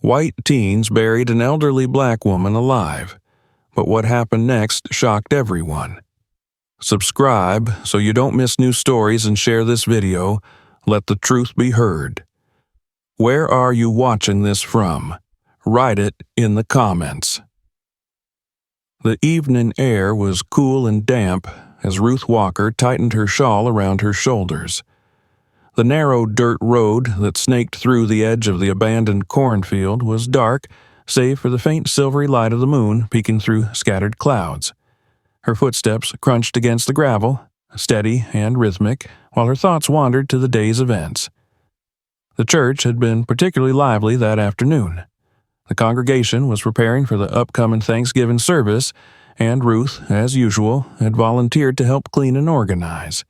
White teens buried an elderly black woman alive, but what happened next shocked everyone. Subscribe so you don't miss new stories and share this video. Let the truth be heard. Where are you watching this from? Write it in the comments. The evening air was cool and damp as Ruth Walker tightened her shawl around her shoulders. The narrow dirt road that snaked through the edge of the abandoned cornfield was dark, save for the faint silvery light of the moon peeking through scattered clouds. Her footsteps crunched against the gravel, steady and rhythmic, while her thoughts wandered to the day's events. The church had been particularly lively that afternoon. The congregation was preparing for the upcoming Thanksgiving service, and Ruth, as usual, had volunteered to help clean and organize.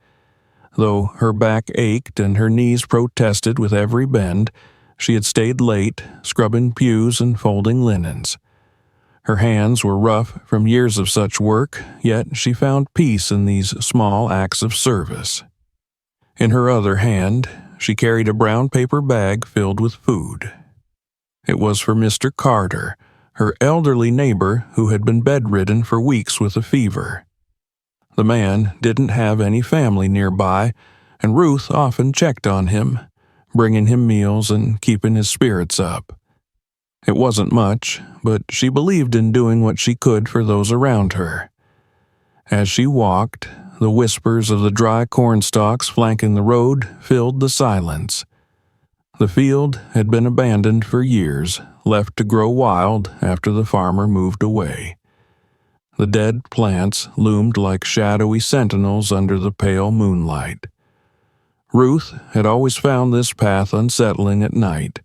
Though her back ached and her knees protested with every bend, she had stayed late, scrubbing pews and folding linens. Her hands were rough from years of such work, yet she found peace in these small acts of service. In her other hand, she carried a brown paper bag filled with food. It was for Mr. Carter, her elderly neighbor who had been bedridden for weeks with a fever. The man didn't have any family nearby, and Ruth often checked on him, bringing him meals and keeping his spirits up. It wasn't much, but she believed in doing what she could for those around her. As she walked, the whispers of the dry cornstalks flanking the road filled the silence. The field had been abandoned for years, left to grow wild after the farmer moved away. The dead plants loomed like shadowy sentinels under the pale moonlight. Ruth had always found this path unsettling at night,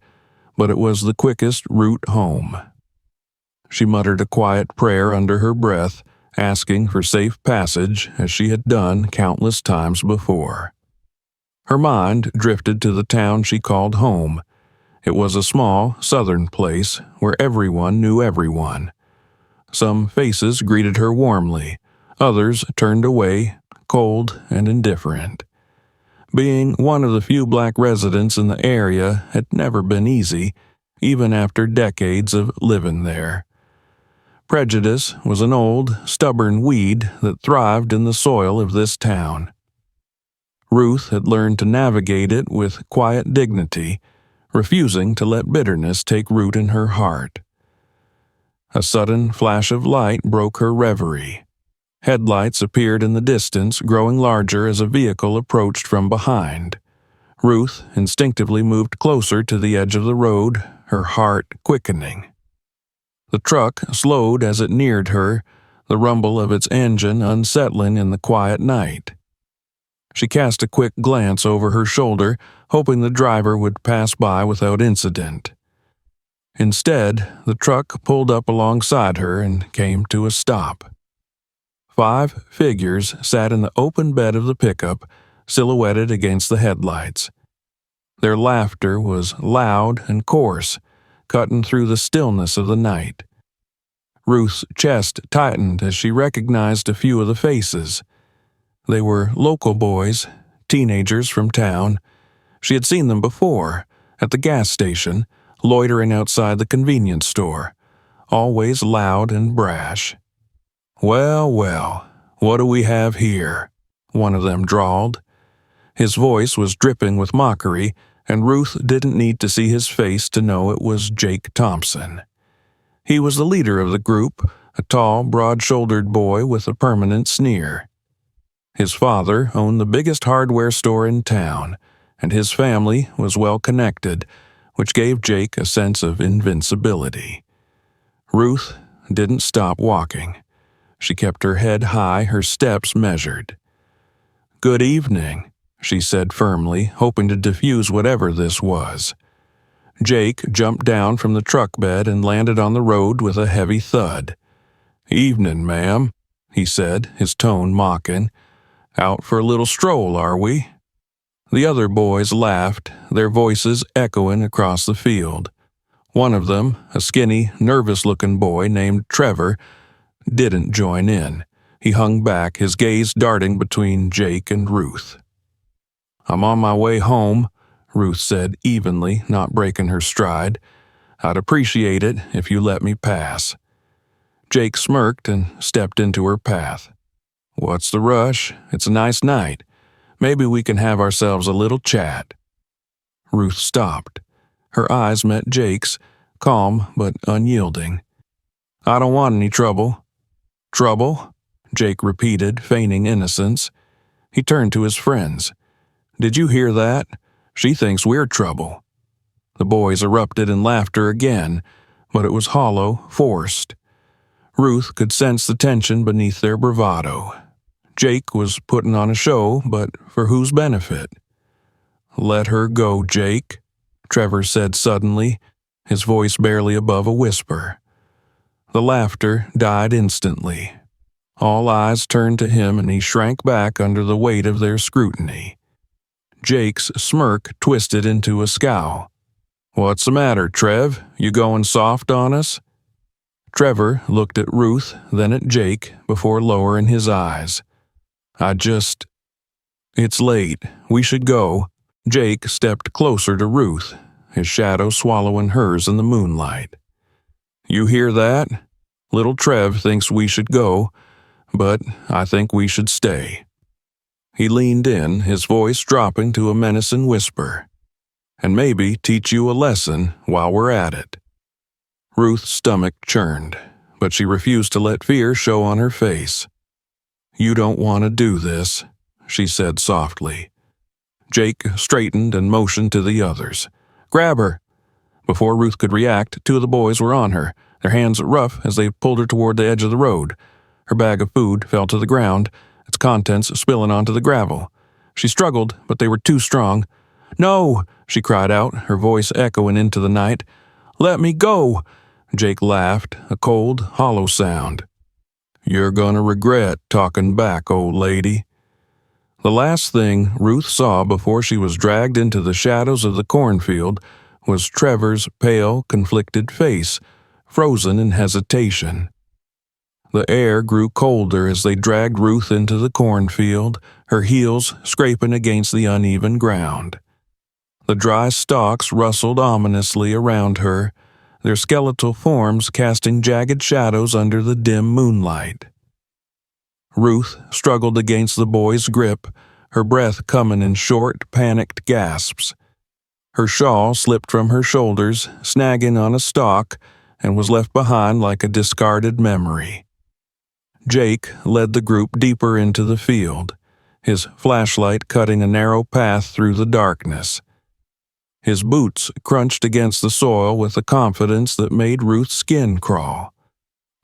but it was the quickest route home. She muttered a quiet prayer under her breath, asking for safe passage as she had done countless times before. Her mind drifted to the town she called home. It was a small, southern place where everyone knew everyone. Some faces greeted her warmly, others turned away, cold and indifferent. Being one of the few black residents in the area had never been easy, even after decades of living there. Prejudice was an old, stubborn weed that thrived in the soil of this town. Ruth had learned to navigate it with quiet dignity, refusing to let bitterness take root in her heart. A sudden flash of light broke her reverie. Headlights appeared in the distance, growing larger as a vehicle approached from behind. Ruth instinctively moved closer to the edge of the road, her heart quickening. The truck slowed as it neared her, the rumble of its engine unsettling in the quiet night. She cast a quick glance over her shoulder, hoping the driver would pass by without incident. Instead, the truck pulled up alongside her and came to a stop. 5 figures sat in the open bed of the pickup, silhouetted against the headlights. Their laughter was loud and coarse, cutting through the stillness of the night. Ruth's chest tightened as she recognized a few of the faces. They were local boys, teenagers from town. She had seen them before, at the gas station, loitering outside the convenience store, always loud and brash. "Well, well, what do we have here?" one of them drawled. His voice was dripping with mockery, and Ruth didn't need to see his face to know it was Jake Thompson. He was the leader of the group, a tall, broad-shouldered boy with a permanent sneer. His father owned the biggest hardware store in town, and his family was well connected, which gave Jake a sense of invincibility. Ruth didn't stop walking. She kept her head high, her steps measured. "Good evening," she said firmly, hoping to diffuse whatever this was. Jake jumped down from the truck bed and landed on the road with a heavy thud. "Evening, ma'am," he said, his tone mocking. "Out for a little stroll, are we?" The other boys laughed, their voices echoing across the field. One of them, a skinny, nervous-looking boy named Trevor, didn't join in. He hung back, his gaze darting between Jake and Ruth. "I'm on my way home," Ruth said evenly, not breaking her stride. I'd appreciate it if you let me pass." Jake smirked and stepped into her path. "What's the rush? It's a nice night. Maybe we can have ourselves a little chat." Ruth stopped. Her eyes met Jake's, calm but unyielding. "I don't want any trouble." "Trouble?" Jake repeated, feigning innocence. He turned to his friends. "Did you hear that? She thinks we're trouble." The boys erupted in laughter again, but it was hollow, forced. Ruth could sense the tension beneath their bravado. Jake was putting on a show, but for whose benefit? "Let her go, Jake," Trevor said suddenly, his voice barely above a whisper. The laughter died instantly. All eyes turned to him and he shrank back under the weight of their scrutiny. Jake's smirk twisted into a scowl. "What's the matter, Trev? You going soft on us?" Trevor looked at Ruth, then at Jake, before lowering his eyes. It's late. We should go." Jake stepped closer to Ruth, his shadow swallowing hers in the moonlight. "You hear that? Little Trev thinks we should go, but I think we should stay." He leaned in, his voice dropping to a menacing whisper. "And maybe teach you a lesson while we're at it." Ruth's stomach churned, but she refused to let fear show on her face. "You don't want to do this," she said softly. Jake straightened and motioned to the others. "Grab her!" Before Ruth could react, two of the boys were on her, their hands rough as they pulled her toward the edge of the road. Her bag of food fell to the ground, its contents spilling onto the gravel. She struggled, but they were too strong. "No!" she cried out, her voice echoing into the night. "Let me go!" Jake laughed, a cold, hollow sound. "You're gonna regret talking back, old lady." The last thing Ruth saw before she was dragged into the shadows of the cornfield was Trevor's pale, conflicted face, frozen in hesitation. The air grew colder as they dragged Ruth into the cornfield, her heels scraping against the uneven ground. The dry stalks rustled ominously around her, their skeletal forms casting jagged shadows under the dim moonlight. Ruth struggled against the boy's grip, her breath coming in short, panicked gasps. Her shawl slipped from her shoulders, snagging on a stalk, and was left behind like a discarded memory. Jake led the group deeper into the field, his flashlight cutting a narrow path through the darkness. His boots crunched against the soil with a confidence that made Ruth's skin crawl.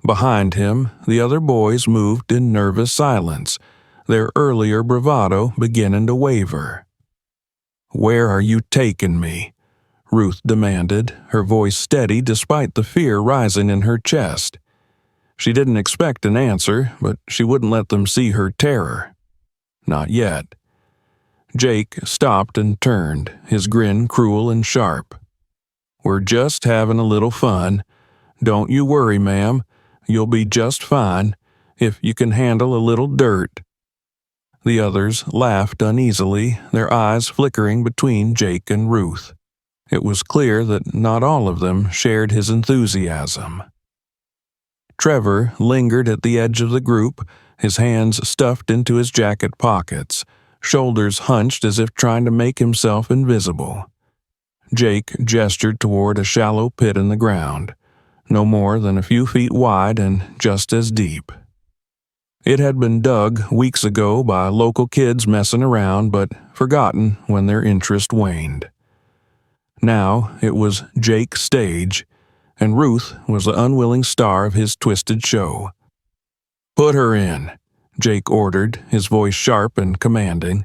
Behind him, the other boys moved in nervous silence, their earlier bravado beginning to waver. "Where are you taking me?" Ruth demanded, her voice steady despite the fear rising in her chest. She didn't expect an answer, but she wouldn't let them see her terror. Not yet. Jake stopped and turned, his grin cruel and sharp. "We're just having a little fun. Don't you worry, ma'am. You'll be just fine, if you can handle a little dirt." The others laughed uneasily, their eyes flickering between Jake and Ruth. It was clear that not all of them shared his enthusiasm. Trevor lingered at the edge of the group, his hands stuffed into his jacket pockets, shoulders hunched as if trying to make himself invisible. Jake gestured toward a shallow pit in the ground, no more than a few feet wide and just as deep. It had been dug weeks ago by local kids messing around, but forgotten when their interest waned. Now it was Jake's stage, and Ruth was the unwilling star of his twisted show. "Put her in," Jake ordered, his voice sharp and commanding.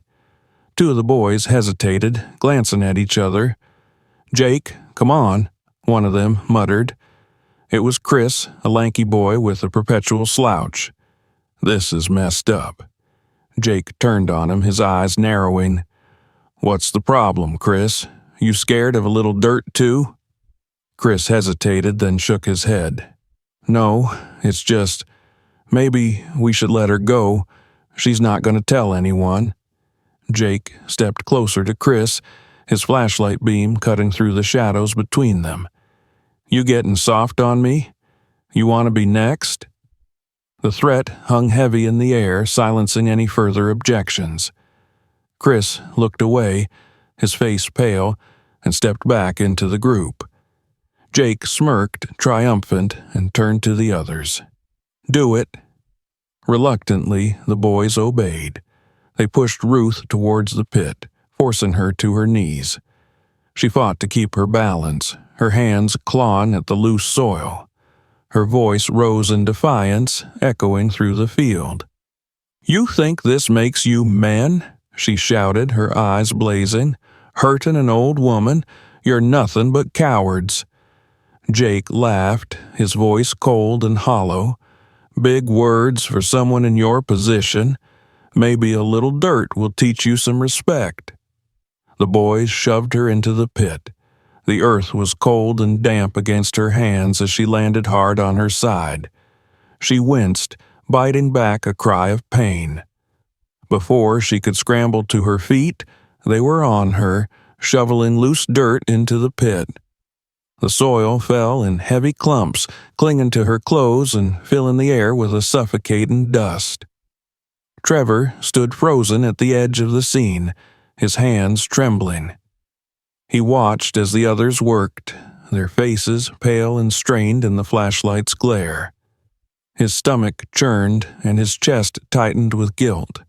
Two of the boys hesitated, glancing at each other. "Jake, come on," one of them muttered. It was Chris, a lanky boy with a perpetual slouch. "This is messed up." Jake turned on him, his eyes narrowing. "What's the problem, Chris? You scared of a little dirt, too?" Chris hesitated, then shook his head. "No, it's just, maybe we should let her go. She's not going to tell anyone." Jake stepped closer to Chris, his flashlight beam cutting through the shadows between them. You getting soft on me? You want to be next?" The threat hung heavy in the air, silencing any further objections. Chris looked away, his face pale, and stepped back into the group. Jake smirked, triumphant, and turned to the others. "Do it." Reluctantly, the boys obeyed. They pushed Ruth towards the pit, forcing her to her knees. She fought to keep her balance, her hands clawing at the loose soil. Her voice rose in defiance, echoing through the field. "You think this makes you men?" she shouted, her eyes blazing. "Hurting an old woman? You're nothing but cowards." Jake laughed, his voice cold and hollow. "Big words for someone in your position. Maybe a little dirt will teach you some respect." The boys shoved her into the pit. The earth was cold and damp against her hands as she landed hard on her side. She winced, biting back a cry of pain. Before she could scramble to her feet, they were on her, shoveling loose dirt into the pit. The soil fell in heavy clumps, clinging to her clothes and filling the air with a suffocating dust. Trevor stood frozen at the edge of the scene, his hands trembling. He watched as the others worked, their faces pale and strained in the flashlight's glare. His stomach churned and his chest tightened with guilt.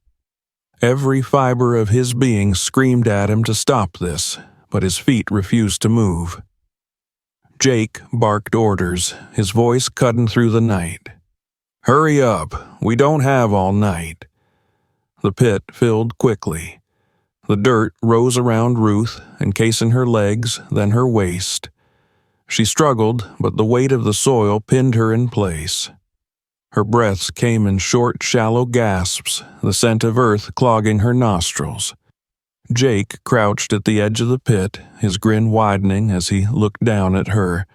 Every fiber of his being screamed at him to stop this, but his feet refused to move. Jake barked orders, his voice cutting through the night. "Hurry up, we don't have all night." The pit filled quickly. The dirt rose around Ruth, encasing her legs, then her waist. She struggled, but the weight of the soil pinned her in place. Her breaths came in short, shallow gasps, the scent of earth clogging her nostrils. Jake crouched at the edge of the pit, his grin widening as he looked down at her.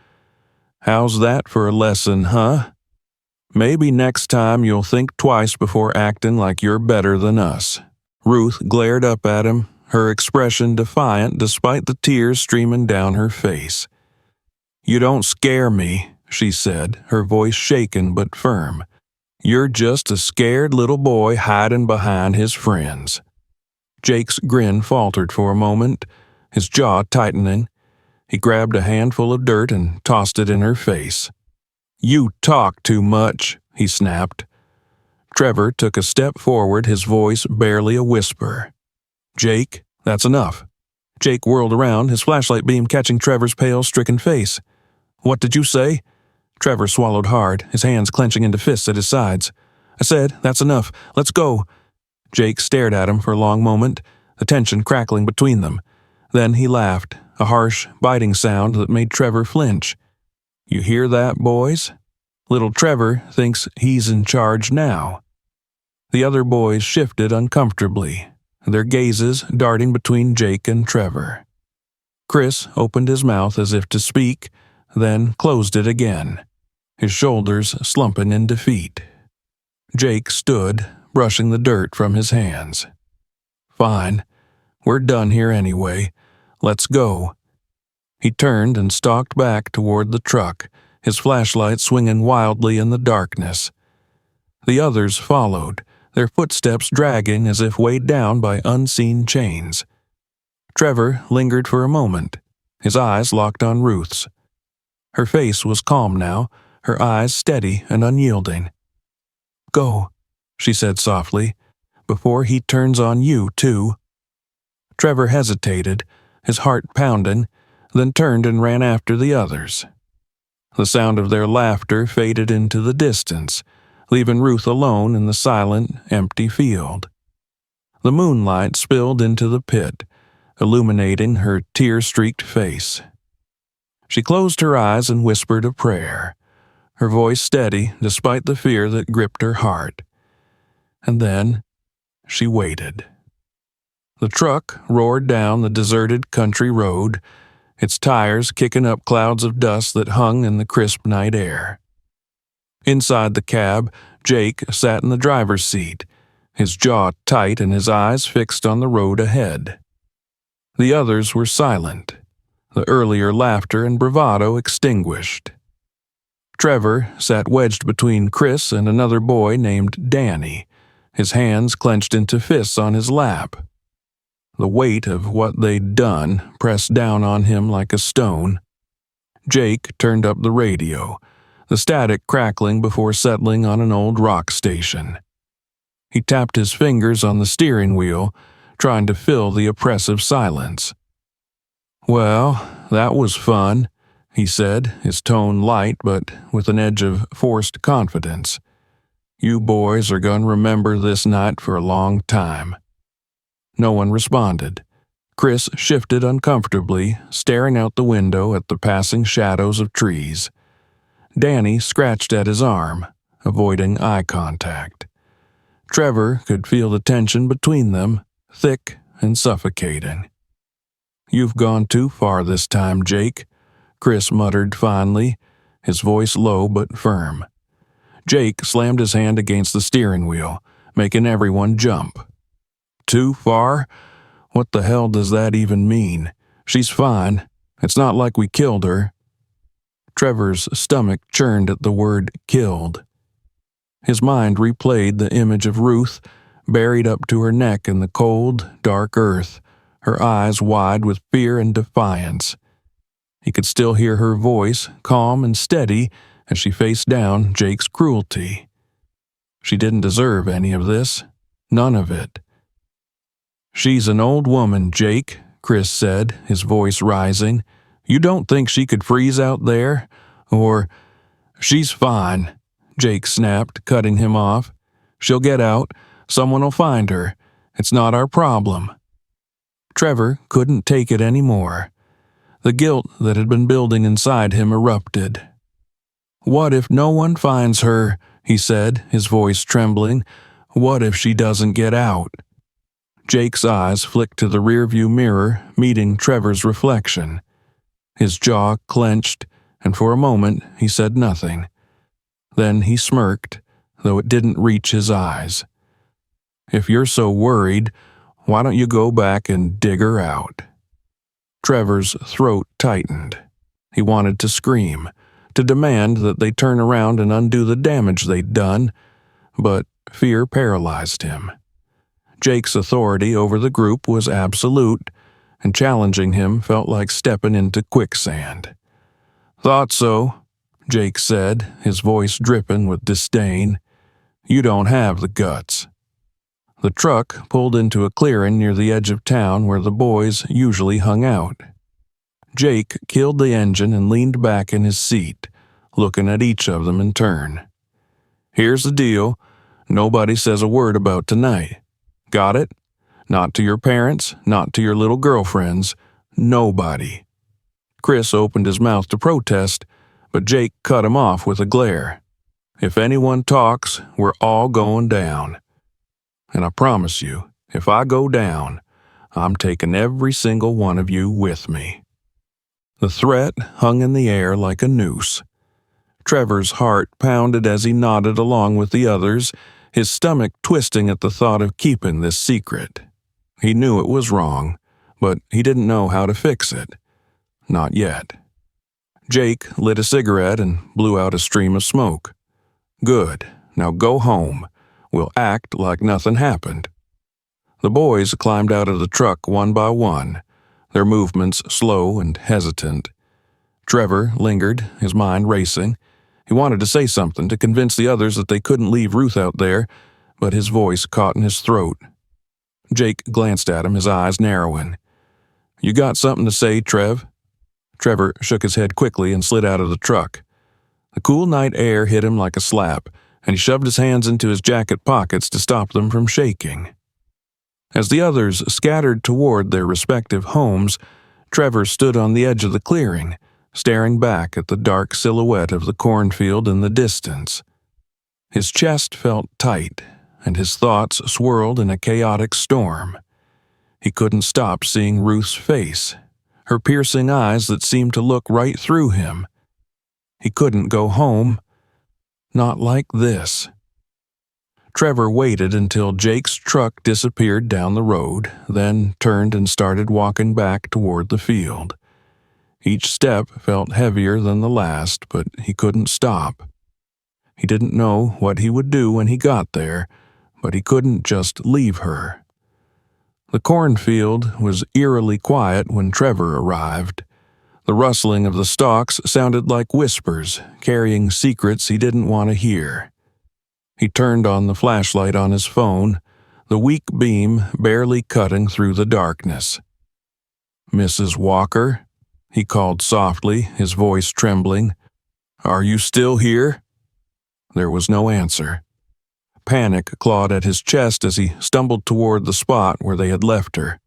"How's that for a lesson, huh? Maybe next time you'll think twice before acting like you're better than us." Ruth glared up at him, her expression defiant despite the tears streaming down her face. "You don't scare me," she said, her voice shaken but firm. "You're just a scared little boy hiding behind his friends." Jake's grin faltered for a moment, his jaw tightening. He grabbed a handful of dirt and tossed it in her face. "You talk too much," he snapped. Trevor took a step forward, his voice barely a whisper. "Jake, that's enough." Jake whirled around, his flashlight beam catching Trevor's pale, stricken face. "What did you say?" Trevor swallowed hard, his hands clenching into fists at his sides. "I said, that's enough. Let's go." Jake stared at him for a long moment, the tension crackling between them. Then he laughed, a harsh, biting sound that made Trevor flinch. "You hear that, boys? Little Trevor thinks he's in charge now." The other boys shifted uncomfortably, their gazes darting between Jake and Trevor. Chris opened his mouth as if to speak, then closed it again, his shoulders slumping in defeat. Jake stood, brushing the dirt from his hands. "Fine. We're done here anyway. Let's go." He turned and stalked back toward the truck, his flashlight swinging wildly in the darkness. The others followed, their footsteps dragging as if weighed down by unseen chains. Trevor lingered for a moment, his eyes locked on Ruth's. Her face was calm now, her eyes steady and unyielding. "Go," she said softly, "before he turns on you, too." Trevor hesitated, his heart pounding, then turned and ran after the others. The sound of their laughter faded into the distance, leaving Ruth alone in the silent, empty field. The moonlight spilled into the pit, illuminating her tear-streaked face. She closed her eyes and whispered a prayer, her voice steady despite the fear that gripped her heart. And then she waited. The truck roared down the deserted country road, its tires kicking up clouds of dust that hung in the crisp night air. Inside the cab, Jake sat in the driver's seat, his jaw tight and his eyes fixed on the road ahead. The others were silent. the earlier laughter and bravado extinguished. Trevor sat wedged between Chris and another boy named Danny, his hands clenched into fists on his lap. The weight of what they'd done pressed down on him like a stone. Jake turned up the radio, the static crackling before settling on an old rock station. He tapped his fingers on the steering wheel, trying to fill the oppressive silence. "Well, that was fun," he said, his tone light but with an edge of forced confidence. "You boys are going to remember this night for a long time." No one responded. Chris shifted uncomfortably, staring out the window at the passing shadows of trees. Danny scratched at his arm, avoiding eye contact. Trevor could feel the tension between them, thick and suffocating. "You've gone too far this time, Jake," Chris muttered finally, his voice low but firm. Jake slammed his hand against the steering wheel, making everyone jump. "Too far? What the hell does that even mean? She's fine. It's not like we killed her." Trevor's stomach churned at the word killed. His mind replayed the image of Ruth, buried up to her neck in the cold, dark earth, her eyes wide with fear and defiance. He could still hear her voice, calm and steady, as she faced down Jake's cruelty. She didn't deserve any of this. None of it. "She's an old woman, Jake," Chris said, his voice rising. "You don't think she could freeze out there? Or—" "She's fine," Jake snapped, cutting him off. "She'll get out. Someone'll find her. It's not our problem." Trevor couldn't take it anymore. The guilt that had been building inside him erupted. "What if no one finds her?" he said, his voice trembling. "What if she doesn't get out?" Jake's eyes flicked to the rearview mirror, meeting Trevor's reflection. His jaw clenched, and for a moment he said nothing. Then he smirked, though it didn't reach his eyes. "If you're so worried, why don't you go back and dig her out?" Trevor's throat tightened. He wanted to scream, to demand that they turn around and undo the damage they'd done, but fear paralyzed him. Jake's authority over the group was absolute, and challenging him felt like stepping into quicksand. "Thought so," Jake said, his voice dripping with disdain. "You don't have the guts." The truck pulled into a clearing near the edge of town where the boys usually hung out. Jake killed the engine and leaned back in his seat, looking at each of them in turn. "Here's the deal. Nobody says a word about tonight. Got it? Not to your parents, not to your little girlfriends. Nobody." Chris opened his mouth to protest, but Jake cut him off with a glare. "If anyone talks, we're all going down. And I promise you, if I go down, I'm taking every single one of you with me." The threat hung in the air like a noose. Trevor's heart pounded as he nodded along with the others, his stomach twisting at the thought of keeping this secret. He knew it was wrong, but he didn't know how to fix it. Not yet. Jake lit a cigarette and blew out a stream of smoke. "Good. Now go home. We'll act like nothing happened." The boys climbed out of the truck one by one, their movements slow and hesitant. Trevor lingered, his mind racing. He wanted to say something to convince the others that they couldn't leave Ruth out there, but his voice caught in his throat. Jake glanced at him, his eyes narrowing. "You got something to say, Trev?" Trevor shook his head quickly and slid out of the truck. The cool night air hit him like a slap, and he shoved his hands into his jacket pockets to stop them from shaking. As the others scattered toward their respective homes, Trevor stood on the edge of the clearing, staring back at the dark silhouette of the cornfield in the distance. His chest felt tight, and his thoughts swirled in a chaotic storm. He couldn't stop seeing Ruth's face, her piercing eyes that seemed to look right through him. He couldn't go home. Not like this. Trevor waited until Jake's truck disappeared down the road, then turned and started walking back toward the field. Each step felt heavier than the last, but he couldn't stop. He didn't know what he would do when he got there, but he couldn't just leave her. The cornfield was eerily quiet when Trevor arrived. The rustling of the stalks sounded like whispers, carrying secrets he didn't want to hear. He turned on the flashlight on his phone, the weak beam barely cutting through the darkness. "Mrs. Walker?" he called softly, his voice trembling. "Are you still here?" There was no answer. Panic clawed at his chest as he stumbled toward the spot where they had left her.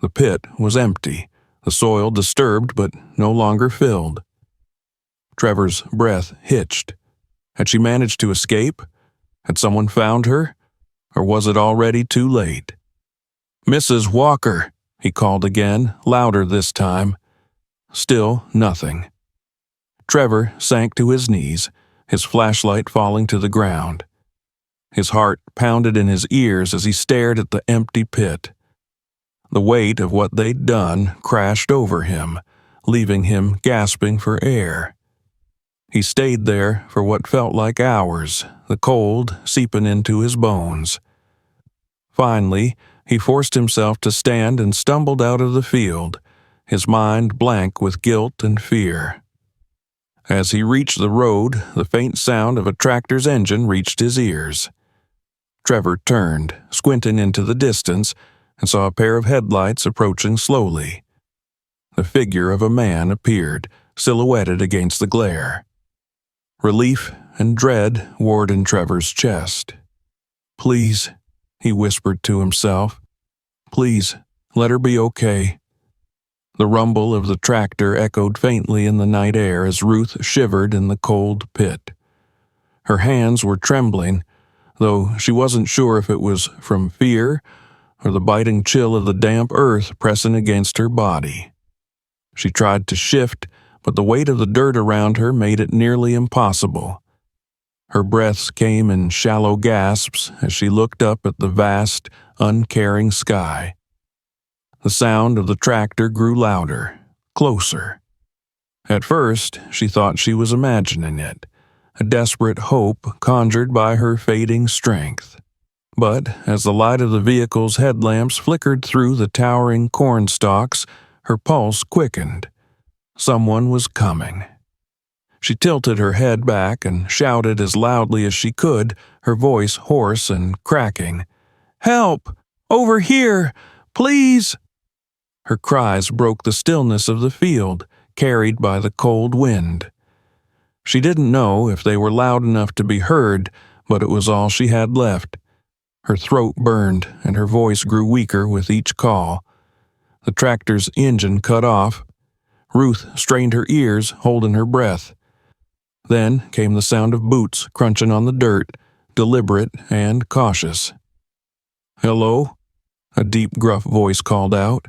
The pit was empty, the soil disturbed but no longer filled. Trevor's breath hitched. Had she managed to escape? Had someone found her? Or was it already too late? "Mrs. Walker," he called again, louder this time. Still nothing. Trevor sank to his knees, his flashlight falling to the ground. His heart pounded in his ears as he stared at the empty pit. The weight of what they'd done crashed over him, leaving him gasping for air. He stayed there for what felt like hours, the cold seeping into his bones. Finally, he forced himself to stand and stumbled out of the field, his mind blank with guilt and fear. As he reached the road, the faint sound of a tractor's engine reached his ears. Trevor turned, squinting into the distance, and saw a pair of headlights approaching slowly. The figure of a man appeared, silhouetted against the glare. Relief and dread warred in Trevor's chest. "Please," he whispered to himself. "Please, let her be okay." The rumble of the tractor echoed faintly in the night air as Ruth shivered in the cold pit. Her hands were trembling, though she wasn't sure if it was from fear or the biting chill of the damp earth pressing against her body. She tried to shift, but the weight of the dirt around her made it nearly impossible. Her breaths came in shallow gasps as she looked up at the vast, uncaring sky. The sound of the tractor grew louder, closer. At first, she thought she was imagining it, a desperate hope conjured by her fading strength. But as the light of the vehicle's headlamps flickered through the towering corn stalks, her pulse quickened. Someone was coming. She tilted her head back and shouted as loudly as she could, her voice hoarse and cracking. "Help! Over here! Please!" Her cries broke the stillness of the field, carried by the cold wind. She didn't know if they were loud enough to be heard, but it was all she had left. Her throat burned, and her voice grew weaker with each call. The tractor's engine cut off. Ruth strained her ears, holding her breath. Then came the sound of boots crunching on the dirt, deliberate and cautious. "Hello?" a deep, gruff voice called out.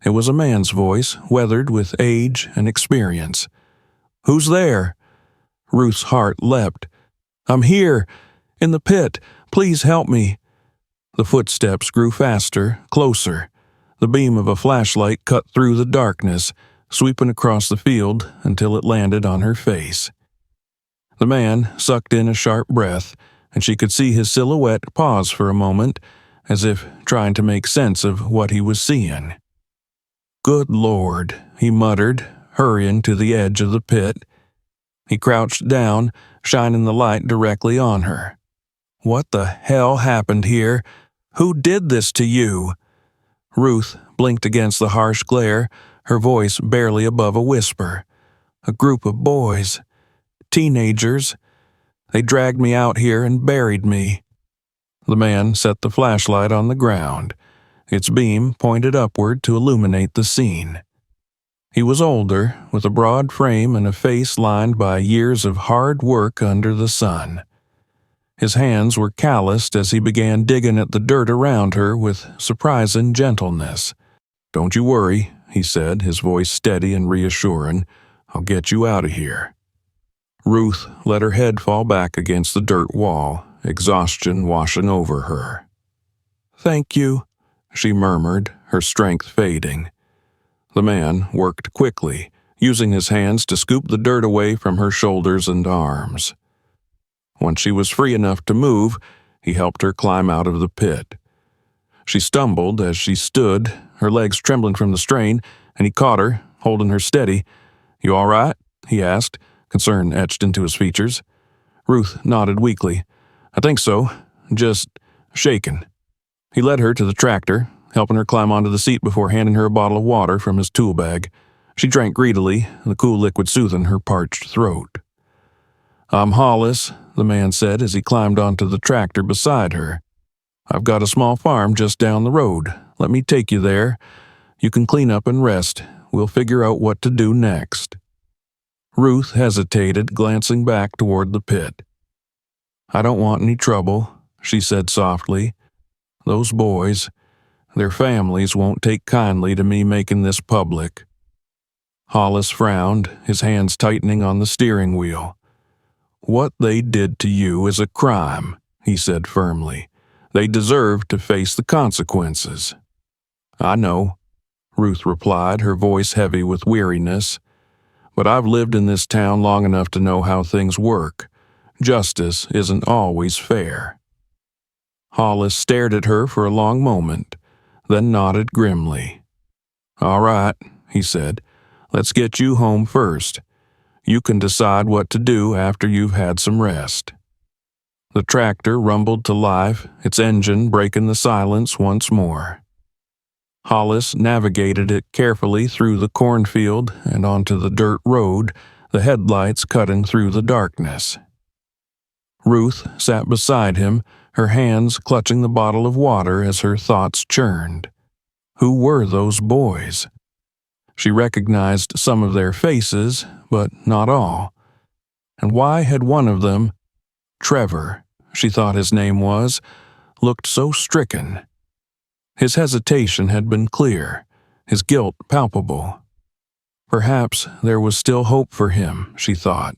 It was a man's voice, weathered with age and experience. "Who's there?" Ruth's heart leapt. "I'm here, in the pit. Please help me." The footsteps grew faster, closer. The beam of a flashlight cut through the darkness, sweeping across the field until it landed on her face. The man sucked in a sharp breath, and she could see his silhouette pause for a moment, as if trying to make sense of what he was seeing. "Good Lord," he muttered, hurrying to the edge of the pit. He crouched down, shining the light directly on her. "What the hell happened here? Who did this to you?" Ruth blinked against the harsh glare, her voice barely above a whisper. "A group of boys. Teenagers. They dragged me out here and buried me." The man set the flashlight on the ground. Its beam pointed upward to illuminate the scene. He was older, with a broad frame and a face lined by years of hard work under the sun. His hands were calloused as he began digging at the dirt around her with surprising gentleness. "Don't you worry," he said, his voice steady and reassuring. "I'll get you out of here." Ruth let her head fall back against the dirt wall, exhaustion washing over her. "Thank you," she murmured, her strength fading. The man worked quickly, using his hands to scoop the dirt away from her shoulders and arms. When she was free enough to move, he helped her climb out of the pit. She stumbled as she stood, her legs trembling from the strain, and he caught her, holding her steady. "You all right?" he asked, concern etched into his features. Ruth nodded weakly. "I think so. Just shaken." He led her to the tractor, helping her climb onto the seat before handing her a bottle of water from his tool bag. She drank greedily, the cool liquid soothing her parched throat. "I'm Hollis," the man said as he climbed onto the tractor beside her. "I've got a small farm just down the road. Let me take you there. You can clean up and rest. We'll figure out what to do next." Ruth hesitated, glancing back toward the pit. "I don't want any trouble," she said softly. "Those boys, their families won't take kindly to me making this public." Hollis frowned, his hands tightening on the steering wheel. "What they did to you is a crime," he said firmly. "They deserve to face the consequences." "I know," Ruth replied, her voice heavy with weariness. "But I've lived in this town long enough to know how things work. Justice isn't always fair." Hollis stared at her for a long moment, then nodded grimly. "All right," he said. "Let's get you home first. You can decide what to do after you've had some rest." The tractor rumbled to life, its engine breaking the silence once more. Hollis navigated it carefully through the cornfield and onto the dirt road, the headlights cutting through the darkness. Ruth sat beside him, her hands clutching the bottle of water as her thoughts churned. Who were those boys? She recognized some of their faces, but not all. And why had one of them, Trevor, she thought his name was, looked so stricken? His hesitation had been clear, his guilt palpable. Perhaps there was still hope for him, she thought.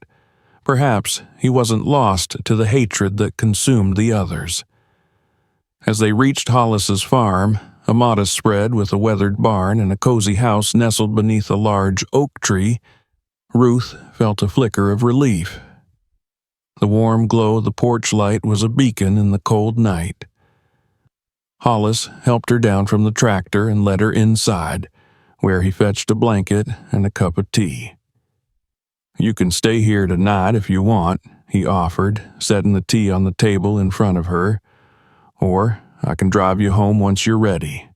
Perhaps he wasn't lost to the hatred that consumed the others. As they reached Hollis's farm, a modest spread with a weathered barn and a cozy house nestled beneath a large oak tree, Ruth felt a flicker of relief. The warm glow of the porch light was a beacon in the cold night. Hollis helped her down from the tractor and led her inside, where he fetched a blanket and a cup of tea. "You can stay here tonight if you want," he offered, setting the tea on the table in front of her. "Or I can drive you home once you're ready."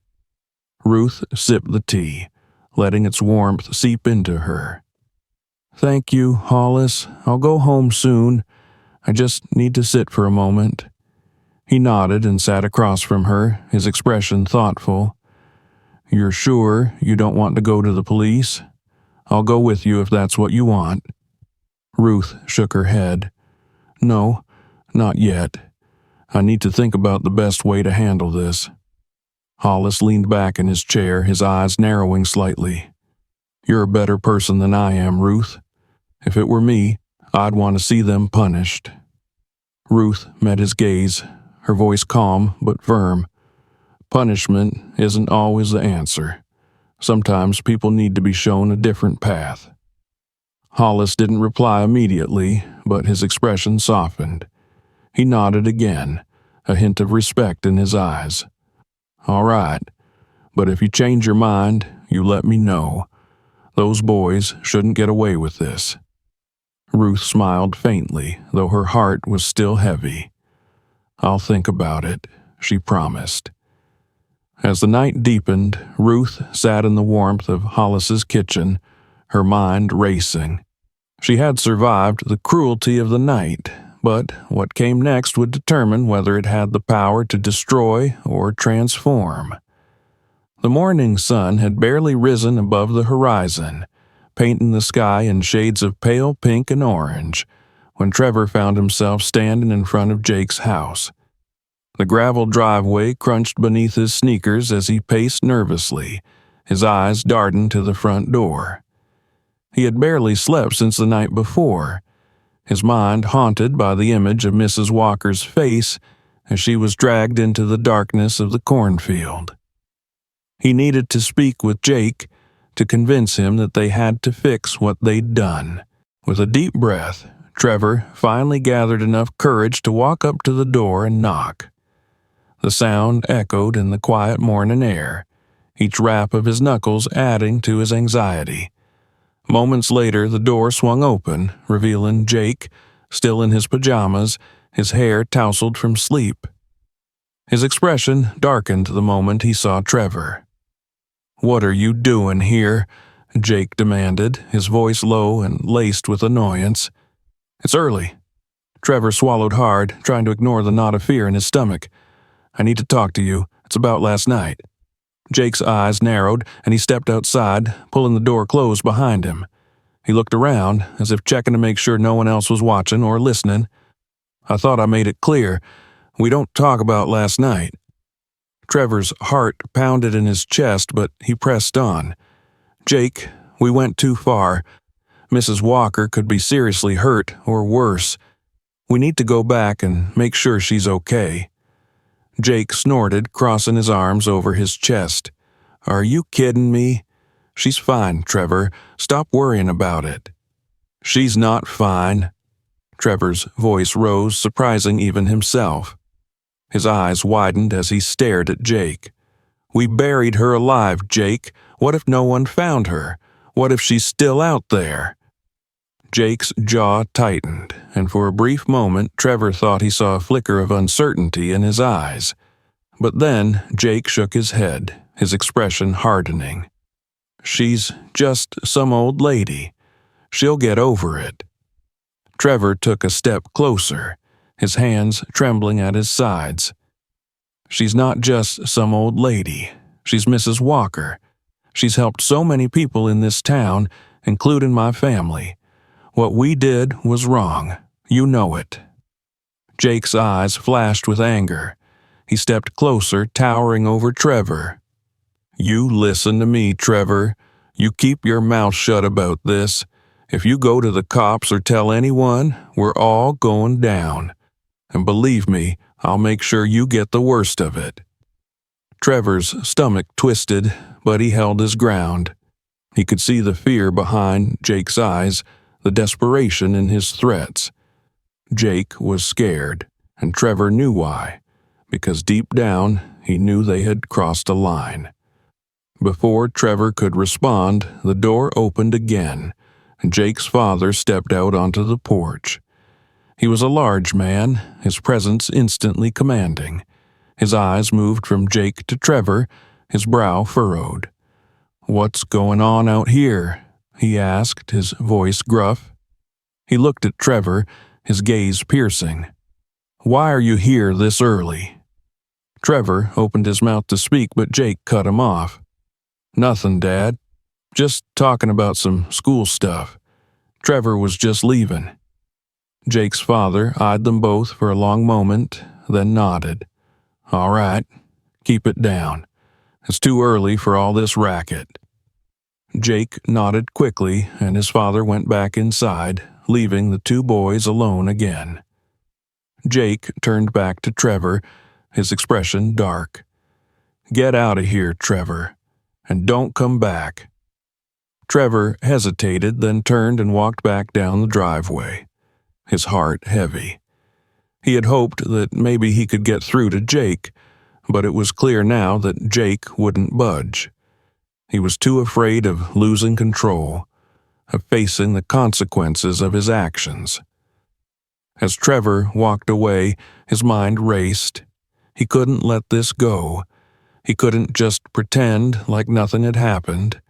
Ruth sipped the tea, letting its warmth seep into her. "Thank you, Hollis. I'll go home soon. I just need to sit for a moment." He nodded and sat across from her, his expression thoughtful. "You're sure you don't want to go to the police? I'll go with you if that's what you want." Ruth shook her head. "No, not yet. I need to think about the best way to handle this." Hollis leaned back in his chair, his eyes narrowing slightly. "You're a better person than I am, Ruth. If it were me, I'd want to see them punished." Ruth met his gaze, her voice calm but firm. "Punishment isn't always the answer. Sometimes people need to be shown a different path." Hollis didn't reply immediately, but his expression softened. He nodded again, a hint of respect in his eyes. "All right, but if you change your mind, you let me know. Those boys shouldn't get away with this." Ruth smiled faintly, though her heart was still heavy. "I'll think about it," she promised. As the night deepened, Ruth sat in the warmth of Hollis's kitchen, her mind racing. She had survived the cruelty of the night, but what came next would determine whether it had the power to destroy or transform. The morning sun had barely risen above the horizon, painting the sky in shades of pale pink and orange, when Trevor found himself standing in front of Jake's house. The gravel driveway crunched beneath his sneakers as he paced nervously, his eyes darting to the front door. He had barely slept since the night before, his mind haunted by the image of Mrs. Walker's face as she was dragged into the darkness of the cornfield. He needed to speak with Jake, to convince him that they had to fix what they'd done. With a deep breath, Trevor finally gathered enough courage to walk up to the door and knock. The sound echoed in the quiet morning air, each rap of his knuckles adding to his anxiety. Moments later, the door swung open, revealing Jake, still in his pajamas, his hair tousled from sleep. His expression darkened the moment he saw Trevor. "What are you doing here?" Jake demanded, his voice low and laced with annoyance. "It's early." Trevor swallowed hard, trying to ignore the knot of fear in his stomach. "I need to talk to you. It's about last night." Jake's eyes narrowed, and he stepped outside, pulling the door closed behind him. He looked around, as if checking to make sure no one else was watching or listening. "I thought I made it clear. We don't talk about last night." Trevor's heart pounded in his chest, but he pressed on. "Jake, we went too far. Mrs. Walker could be seriously hurt, or worse. We need to go back and make sure she's okay." Jake snorted, crossing his arms over his chest. "Are you kidding me? She's fine, Trevor. Stop worrying about it." "She's not fine." Trevor's voice rose, surprising even himself. His eyes widened as he stared at Jake. "We buried her alive, Jake. What if no one found her? What if she's still out there?" Jake's jaw tightened, and for a brief moment Trevor thought he saw a flicker of uncertainty in his eyes. But then Jake shook his head, his expression hardening. "She's just some old lady. She'll get over it." Trevor took a step closer, his hands trembling at his sides. "She's not just some old lady. She's Mrs. Walker. She's helped so many people in this town, including my family. What we did was wrong. You know it." Jake's eyes flashed with anger. He stepped closer, towering over Trevor. "You listen to me, Trevor. You keep your mouth shut about this. If you go to the cops or tell anyone, we're all going down. And believe me, I'll make sure you get the worst of it." Trevor's stomach twisted, but he held his ground. He could see the fear behind Jake's eyes, the desperation in his threats. Jake was scared, and Trevor knew why, because deep down he knew they had crossed a line. Before Trevor could respond, the door opened again, and Jake's father stepped out onto the porch. He was a large man, his presence instantly commanding. His eyes moved from Jake to Trevor, his brow furrowed. "What's going on out here?" he asked, his voice gruff. He looked at Trevor, his gaze piercing. "Why are you here this early?" Trevor opened his mouth to speak, but Jake cut him off. "Nothing, Dad. Just talking about some school stuff. Trevor was just leaving." Jake's father eyed them both for a long moment, then nodded. "All right, keep it down. It's too early for all this racket." Jake nodded quickly, and his father went back inside, leaving the two boys alone again. Jake turned back to Trevor, his expression dark. "Get out of here, Trevor, and don't come back." Trevor hesitated, then turned and walked back down the driveway, his heart heavy. He had hoped that maybe he could get through to Jake, but it was clear now that Jake wouldn't budge. He was too afraid of losing control, of facing the consequences of his actions. As Trevor walked away, his mind raced. He couldn't let this go. He couldn't just pretend like nothing had happened.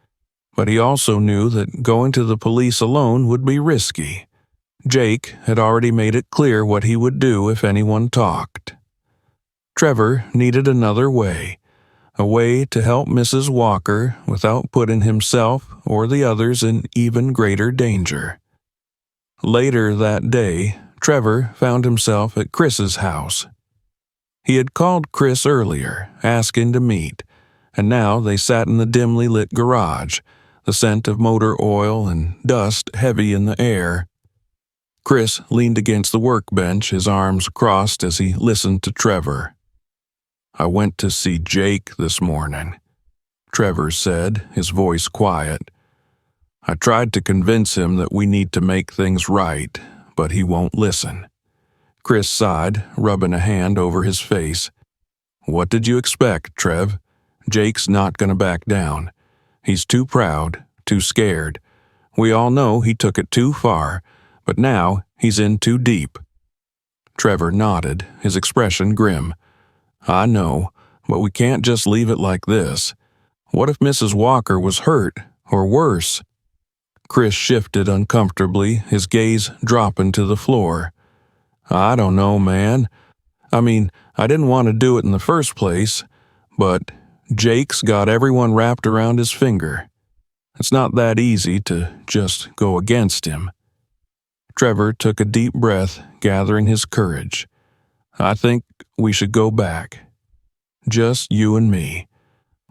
But he also knew that going to the police alone would be risky. Jake had already made it clear what he would do if anyone talked. Trevor needed another way, a way to help Mrs. Walker without putting himself or the others in even greater danger. Later that day, Trevor found himself at Chris's house. He had called Chris earlier, asking to meet, and now they sat in the dimly lit garage, the scent of motor oil and dust heavy in the air. Chris leaned against the workbench, his arms crossed as he listened to Trevor. "I went to see Jake this morning." Trevor said, his voice quiet. I tried to convince him that we need to make things right, but he won't listen. Chris sighed, rubbing a hand over his face. What did you expect, Trev? Jake's not going to back down. He's too proud, too scared. We all know he took it too far, but now he's in too deep. Trevor nodded, his expression grim. I know, but we can't just leave it like this. What if Mrs. Walker was hurt, or worse? Chris shifted uncomfortably, his gaze dropping to the floor. I don't know, man. I mean, I didn't want to do it in the first place, but Jake's got everyone wrapped around his finger. It's not that easy to just go against him. Trevor took a deep breath, gathering his courage. I think we should go back. Just you and me.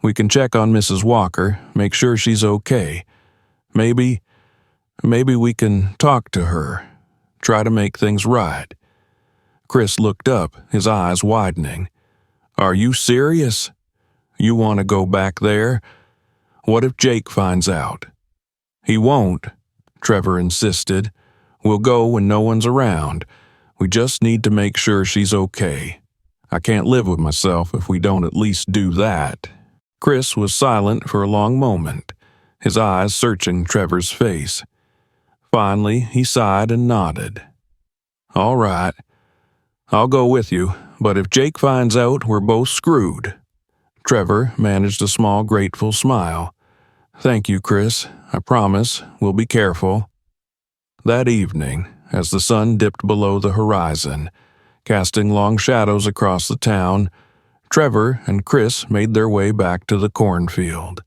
We can check on Mrs. Walker, make sure she's okay. Maybe we can talk to her, try to make things right. Chris looked up, his eyes widening. Are you serious? You want to go back there? What if Jake finds out? He won't, Trevor insisted. We'll go when no one's around. We just need to make sure she's okay. I can't live with myself if we don't at least do that. Chris was silent for a long moment, his eyes searching Trevor's face. Finally, he sighed and nodded. All right. I'll go with you, but if Jake finds out, we're both screwed. Trevor managed a small, grateful smile. Thank you, Chris. I promise we'll be careful. That evening, as the sun dipped below the horizon, casting long shadows across the town, Trevor and Chris made their way back to the cornfield.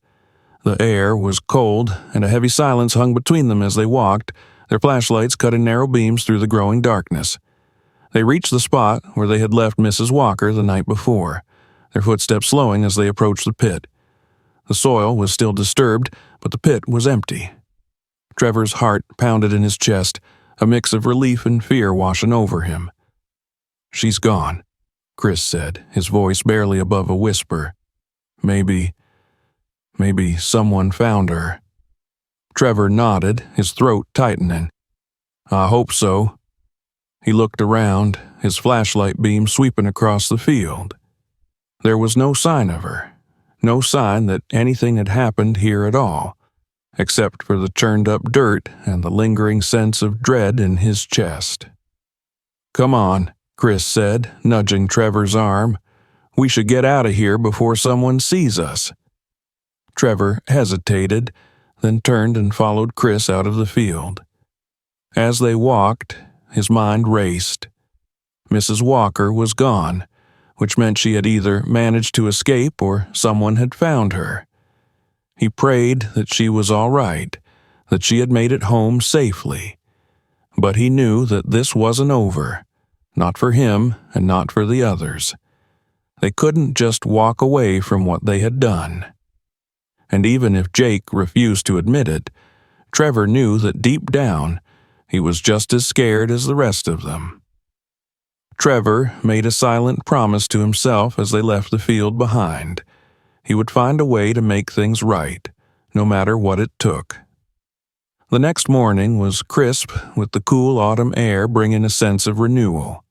The air was cold, and a heavy silence hung between them as they walked, their flashlights cutting narrow beams through the growing darkness. They reached the spot where they had left Mrs. Walker the night before, their footsteps slowing as they approached the pit. The soil was still disturbed, but the pit was empty. Trevor's heart pounded in his chest, a mix of relief and fear washing over him. She's gone, Chris said, his voice barely above a whisper. Maybe someone found her. Trevor nodded, his throat tightening. I hope so. He looked around, his flashlight beam sweeping across the field. There was no sign of her, no sign that anything had happened here at all, except for the churned-up dirt and the lingering sense of dread in his chest. Come on, Chris said, nudging Trevor's arm. We should get out of here before someone sees us. Trevor hesitated, then turned and followed Chris out of the field. As they walked, his mind raced. Mrs. Walker was gone, which meant she had either managed to escape or someone had found her. He prayed that she was all right, that she had made it home safely. But he knew that this wasn't over, not for him and not for the others. They couldn't just walk away from what they had done. And even if Jake refused to admit it, Trevor knew that deep down, he was just as scared as the rest of them. Trevor made a silent promise to himself as they left the field behind. He would find a way to make things right, no matter what it took. The next morning was crisp, with the cool autumn air bringing a sense of renewal.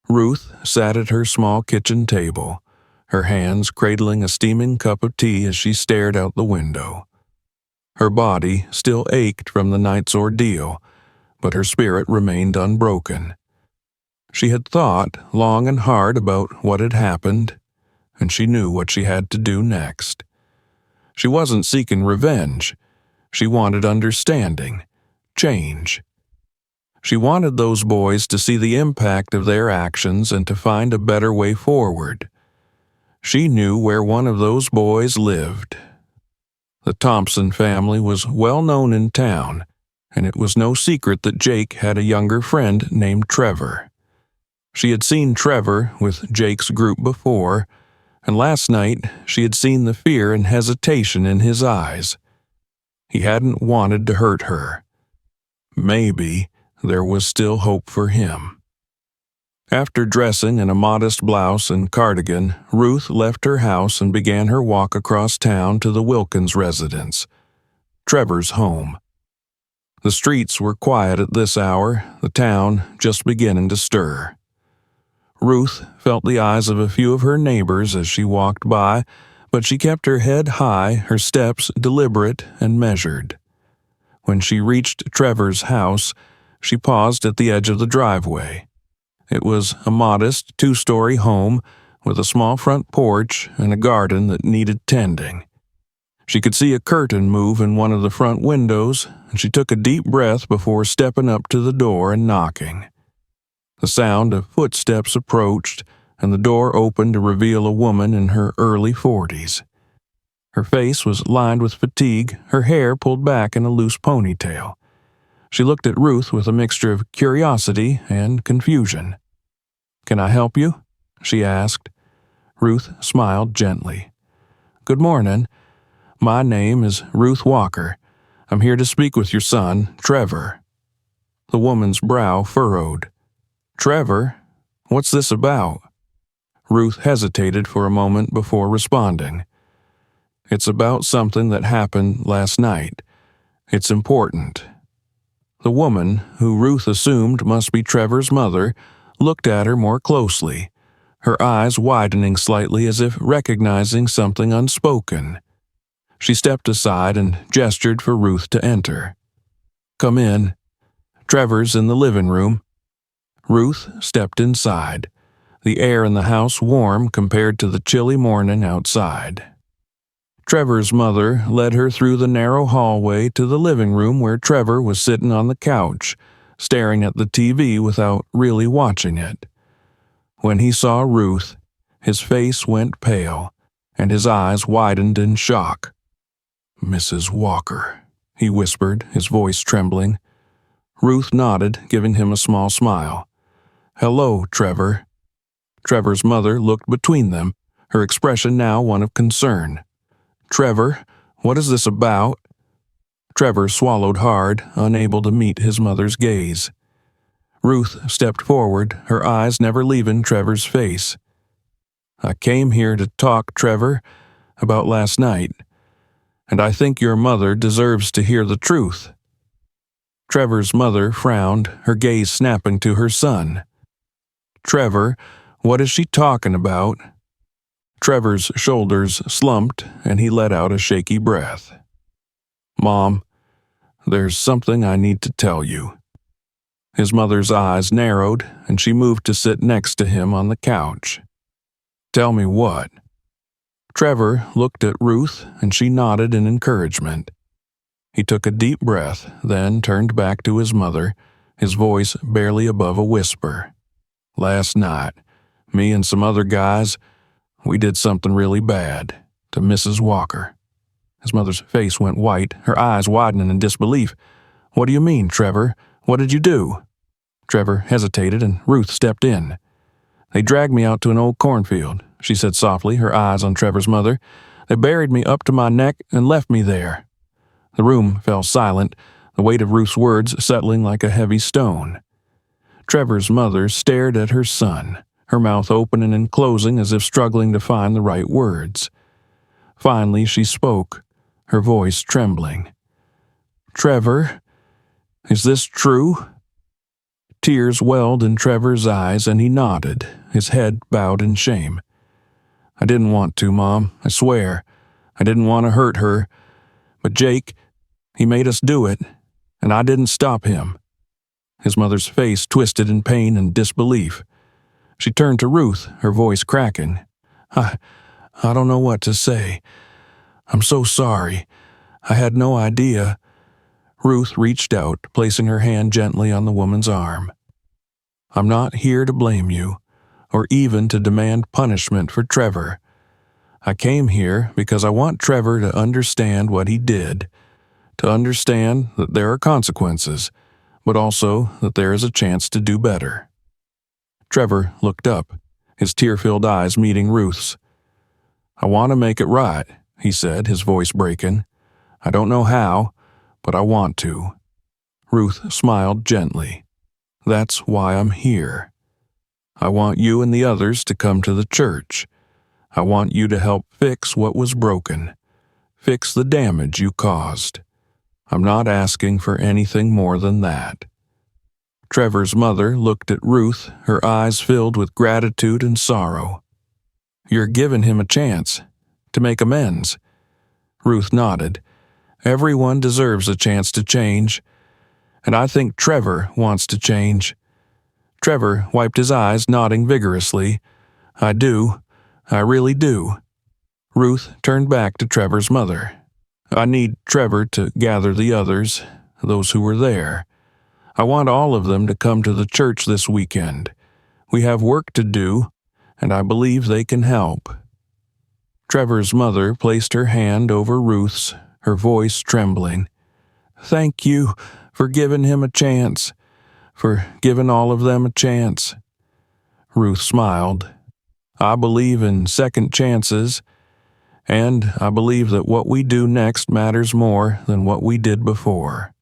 Ruth sat at her small kitchen table, her hands cradling a steaming cup of tea as she stared out the window. Her body still ached from the night's ordeal, but her spirit remained unbroken. She had thought long and hard about what had happened, and she knew what she had to do next. She wasn't seeking revenge. She wanted understanding, change. She wanted those boys to see the impact of their actions and to find a better way forward. She knew where one of those boys lived. The Thompson family was well known in town, and it was no secret that Jake had a younger friend named Trevor. She had seen Trevor with Jake's group before, and last night she had seen the fear and hesitation in his eyes. He hadn't wanted to hurt her. Maybe there was still hope for him. After dressing in a modest blouse and cardigan, Ruth left her house and began her walk across town to the Wilkins residence, Trevor's home. The streets were quiet at this hour, the town just beginning to stir. Ruth felt the eyes of a few of her neighbors as she walked by, but she kept her head high, her steps deliberate and measured. When she reached Trevor's house, she paused at the edge of the driveway. It was a modest two-story home with a small front porch and a garden that needed tending. She could see a curtain move in one of the front windows, and she took a deep breath before stepping up to the door and knocking. The sound of footsteps approached, and the door opened to reveal a woman in her early 40s. Her face was lined with fatigue, her hair pulled back in a loose ponytail. She looked at Ruth with a mixture of curiosity and confusion. "Can I help you?" she asked. Ruth smiled gently. "Good morning. My name is Ruth Walker. I'm here to speak with your son, Trevor." The woman's brow furrowed. "Trevor? What's this about?" Ruth hesitated for a moment before responding. "It's about something that happened last night. It's important." The woman, who Ruth assumed must be Trevor's mother, looked at her more closely, her eyes widening slightly as if recognizing something unspoken. She stepped aside and gestured for Ruth to enter. "Come in. Trevor's in the living room." Ruth stepped inside, the air in the house warm compared to the chilly morning outside. Trevor's mother led her through the narrow hallway to the living room where Trevor was sitting on the couch, staring at the TV without really watching it. When he saw Ruth, his face went pale, and his eyes widened in shock. "Mrs. Walker," he whispered, his voice trembling. Ruth nodded, giving him a small smile. "Hello, Trevor." Trevor's mother looked between them, her expression now one of concern. "Trevor, what is this about?" Trevor swallowed hard, unable to meet his mother's gaze. Ruth stepped forward, her eyes never leaving Trevor's face. "I came here to talk, Trevor, about last night, and I think your mother deserves to hear the truth." Trevor's mother frowned, her gaze snapping to her son. "Trevor, what is she talking about?" Trevor's shoulders slumped, and he let out a shaky breath. "Mom, there's something I need to tell you." His mother's eyes narrowed, and she moved to sit next to him on the couch. "Tell me what?" Trevor looked at Ruth, and she nodded in encouragement. He took a deep breath, then turned back to his mother, his voice barely above a whisper. "Last night, me and some other guys, we did something really bad to Mrs. Walker." His mother's face went white, her eyes widening in disbelief. "What do you mean, Trevor? What did you do?" Trevor hesitated, and Ruth stepped in. "They dragged me out to an old cornfield," she said softly, her eyes on Trevor's mother. "They buried me up to my neck and left me there." The room fell silent, the weight of Ruth's words settling like a heavy stone. Trevor's mother stared at her son, her mouth opening and closing as if struggling to find the right words. Finally, she spoke, her voice trembling. "Trevor, is this true?" Tears welled in Trevor's eyes, and he nodded, his head bowed in shame. "I didn't want to, Mom, I swear. I didn't want to hurt her. But Jake, he made us do it, and I didn't stop him." His mother's face twisted in pain and disbelief. She turned to Ruth, her voice cracking. I don't know what to say. I'm so sorry. I had no idea." Ruth reached out, placing her hand gently on the woman's arm. "I'm not here to blame you, or even to demand punishment for Trevor. I came here because I want Trevor to understand what he did, to understand that there are consequences, but also that there is a chance to do better." Trevor looked up, his tear-filled eyes meeting Ruth's. "I want to make it right," he said, his voice breaking. "I don't know how, but I want to." Ruth smiled gently. "That's why I'm here." I want you and the others to come to the church. I want you to help fix what was broken. Fix the damage you caused. I'm not asking for anything more than that." Trevor's mother looked at Ruth, her eyes filled with gratitude and sorrow. "You're giving him a chance to make amends." Ruth nodded. "Everyone deserves a chance to change, and I think Trevor wants to change." Trevor wiped his eyes, nodding vigorously. "I do. I really do." Ruth turned back to Trevor's mother. "I need Trevor to gather the others, those who were there. I want all of them to come to the church this weekend. We have work to do, and I believe they can help." Trevor's mother placed her hand over Ruth's, her voice trembling. "Thank you for giving him a chance, for giving all of them a chance." Ruth smiled. "I believe in second chances, and I believe that what we do next matters more than what we did before."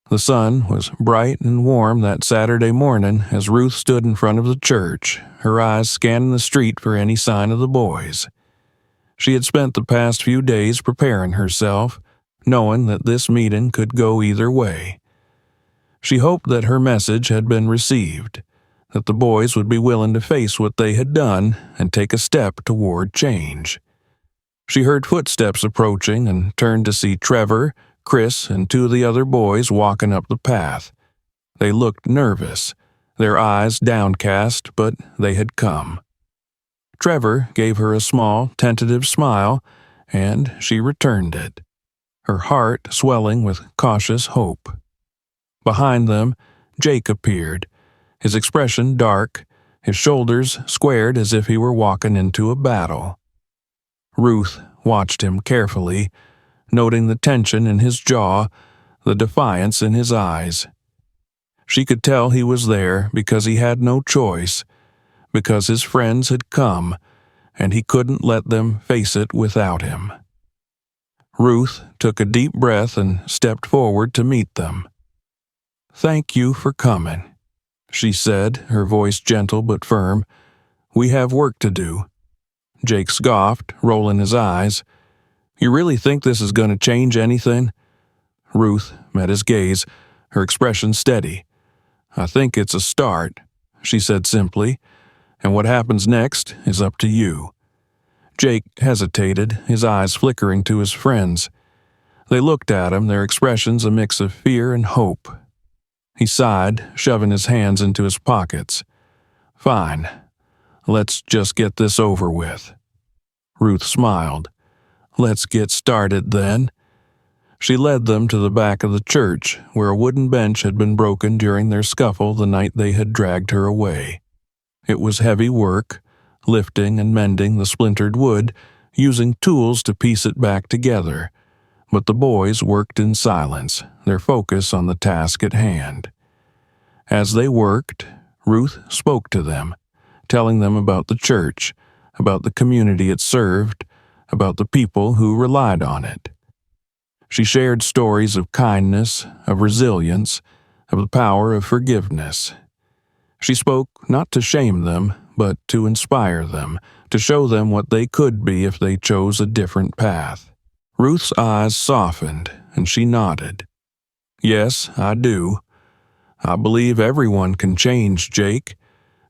The sun was bright and warm that Saturday morning as Ruth stood in front of the church, her eyes scanning the street for any sign of the boys. She had spent the past few days preparing herself, knowing that this meeting could go either way. She hoped that her message had been received, that the boys would be willing to face what they had done and take a step toward change. She heard footsteps approaching and turned to see Trevor, Chris, and two of the other boys walking up the path. They looked nervous, their eyes downcast, but they had come. Trevor gave her a small, tentative smile, and she returned it, her heart swelling with cautious hope. Behind them, Jake appeared, his expression dark, his shoulders squared as if he were walking into a battle. Ruth watched him carefully, noting the tension in his jaw, the defiance in his eyes. She could tell he was there because he had no choice, because his friends had come, and he couldn't let them face it without him. Ruth took a deep breath and stepped forward to meet them. "Thank you for coming," she said, her voice gentle but firm. "We have work to do." Jake scoffed, rolling his eyes. "You really think this is going to change anything?" Ruth met his gaze, her expression steady. "I think it's a start," she said simply, "and what happens next is up to you." Jake hesitated, his eyes flickering to his friends. They looked at him, their expressions a mix of fear and hope. He sighed, shoving his hands into his pockets. "Fine. Let's just get this over with." Ruth smiled. "Let's get started, then." She led them to the back of the church, where a wooden bench had been broken during their scuffle the night they had dragged her away. It was heavy work, lifting and mending the splintered wood, using tools to piece it back together, but the boys worked in silence, their focus on the task at hand. As they worked, Ruth spoke to them, telling them about the church, about the community it served, about the people who relied on it. She shared stories of kindness, of resilience, of the power of forgiveness. She spoke not to shame them, but to inspire them, to show them what they could be if they chose a different path. Ruth's eyes softened, and she nodded. "Yes, I do. I believe everyone can change, Jake.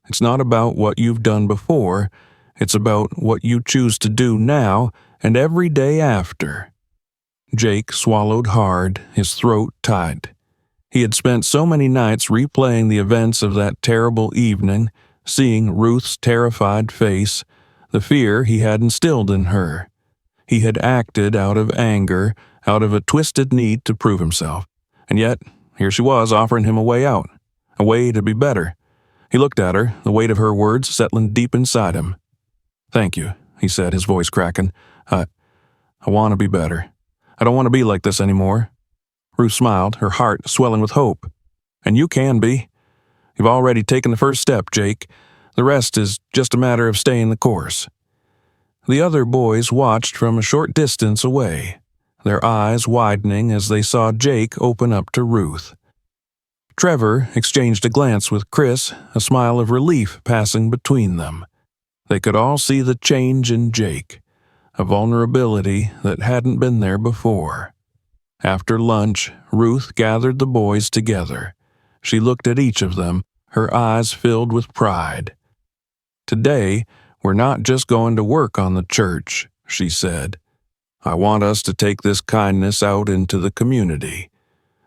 It's not about what you've done before. It's about what you choose to do now and every day after." Jake swallowed hard, his throat tight. He had spent so many nights replaying the events of that terrible evening, seeing Ruth's terrified face, the fear he had instilled in her. He had acted out of anger, out of a twisted need to prove himself. And yet, here she was offering him a way out, a way to be better. He looked at her, the weight of her words settling deep inside him. "Thank you," he said, his voice cracking. I want to be better. I don't want to be like this anymore." Ruth smiled, her heart swelling with hope. "And you can be. You've already taken the first step, Jake. The rest is just a matter of staying the course." The other boys watched from a short distance away, their eyes widening as they saw Jake open up to Ruth. Trevor exchanged a glance with Chris, a smile of relief passing between them. They could all see the change in Jake, a vulnerability that hadn't been there before. After lunch, Ruth gathered the boys together. She looked at each of them, her eyes filled with pride. "Today, we're not just going to work on the church," she said. "I want us to take this kindness out into the community.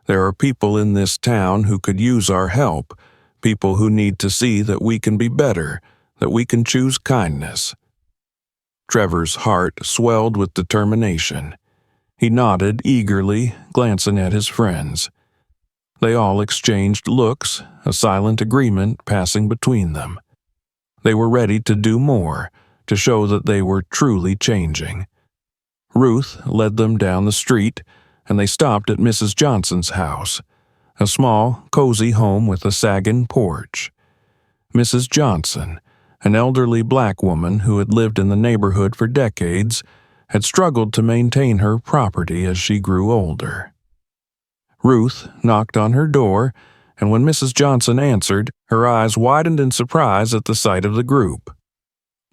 There are people in this town who could use our help, people who need to see that we can be better, that we can choose kindness." Trevor's heart swelled with determination. He nodded eagerly, glancing at his friends. They all exchanged looks, a silent agreement passing between them. They were ready to do more, to show that they were truly changing. Ruth led them down the street, and they stopped at Mrs. Johnson's house, a small, cozy home with a sagging porch. Mrs. Johnson, an elderly black woman who had lived in the neighborhood for decades, had struggled to maintain her property as she grew older. Ruth knocked on her door, and when Mrs. Johnson answered, her eyes widened in surprise at the sight of the group.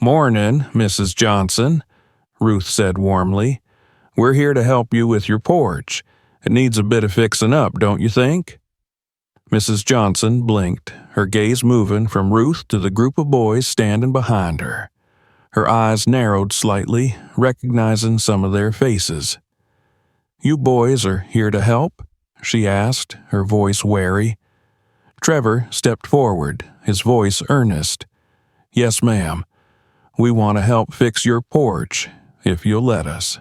"Mornin', Mrs. Johnson," Ruth said warmly. "We're here to help you with your porch. It needs a bit of fixing up, don't you think?" Mrs. Johnson blinked, her gaze moving from Ruth to the group of boys standing behind her. Her eyes narrowed slightly, recognizing some of their faces. "You boys are here to help?" she asked, her voice wary. Trevor stepped forward, his voice earnest. "Yes, ma'am. We want to help fix your porch, if you'll let us."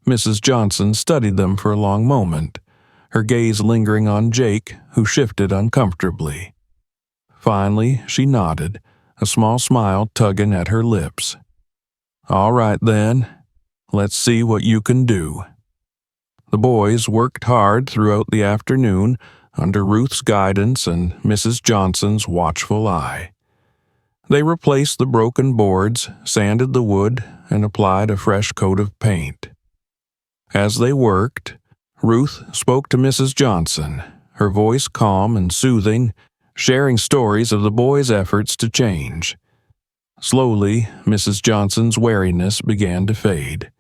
Mrs. Johnson studied them for a long moment, her gaze lingering on Jake, who shifted uncomfortably. Finally, she nodded, a small smile tugging at her lips. "All right, then. Let's see what you can do." The boys worked hard throughout the afternoon under Ruth's guidance and Mrs. Johnson's watchful eye. They replaced the broken boards, sanded the wood, and applied a fresh coat of paint. As they worked, Ruth spoke to Mrs. Johnson, her voice calm and soothing, sharing stories of the boys' efforts to change. Slowly, Mrs. Johnson's wariness began to fade.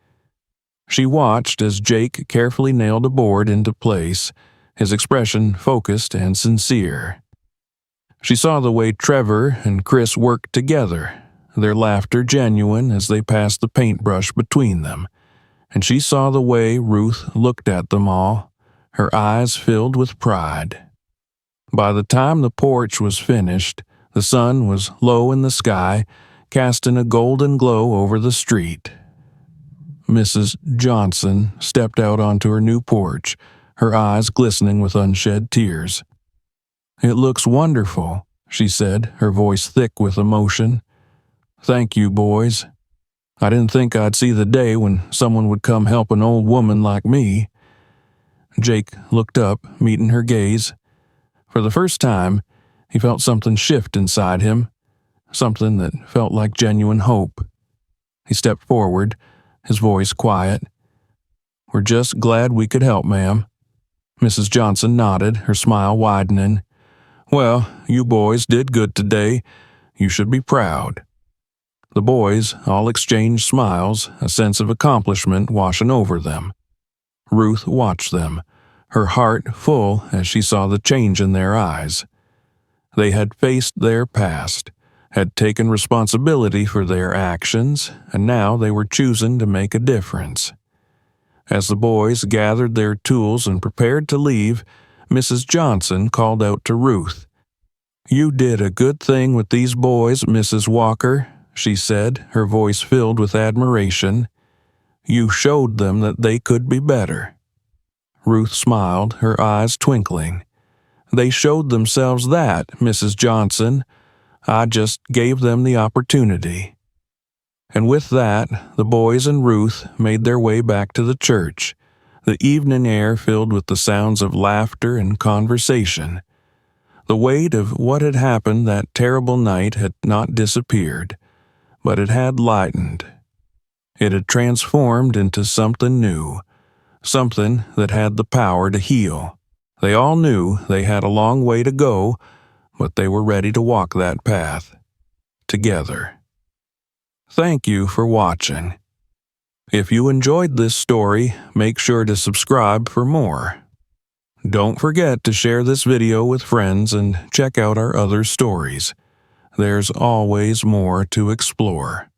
She watched as Jake carefully nailed a board into place, his expression focused and sincere. She saw the way Trevor and Chris worked together, their laughter genuine as they passed the paintbrush between them, and she saw the way Ruth looked at them all, her eyes filled with pride. By the time the porch was finished, the sun was low in the sky, casting a golden glow over the street. Mrs. Johnson stepped out onto her new porch, her eyes glistening with unshed tears. "It looks wonderful," she said, her voice thick with emotion. "Thank you, boys. I didn't think I'd see the day when someone would come help an old woman like me." Jake looked up, meeting her gaze. For the first time, he felt something shift inside him, something that felt like genuine hope. He stepped forward, his voice quiet. "We're just glad we could help, ma'am." Mrs. Johnson nodded, her smile widening. "Well, you boys did good today. You should be proud." The boys all exchanged smiles, a sense of accomplishment washing over them. Ruth watched them, her heart full as she saw the change in their eyes. They had faced their past, had taken responsibility for their actions, and now they were choosing to make a difference. As the boys gathered their tools and prepared to leave, Mrs. Johnson called out to Ruth. "You did a good thing with these boys, Mrs. Walker," she said, her voice filled with admiration. "You showed them that they could be better." Ruth smiled, her eyes twinkling. "They showed themselves that, Mrs. Johnson. I just gave them the opportunity." And with that, the boys and Ruth made their way back to the church, the evening air filled with the sounds of laughter and conversation. The weight of what had happened that terrible night had not disappeared, but it had lightened. It had transformed into something new, something that had the power to heal, They all knew they had a long way to go, but they were ready to walk that path together. Thank you for watching. If you enjoyed this story, make sure to subscribe for more. Don't forget to share this video with friends and check out our other stories. There's always more to explore.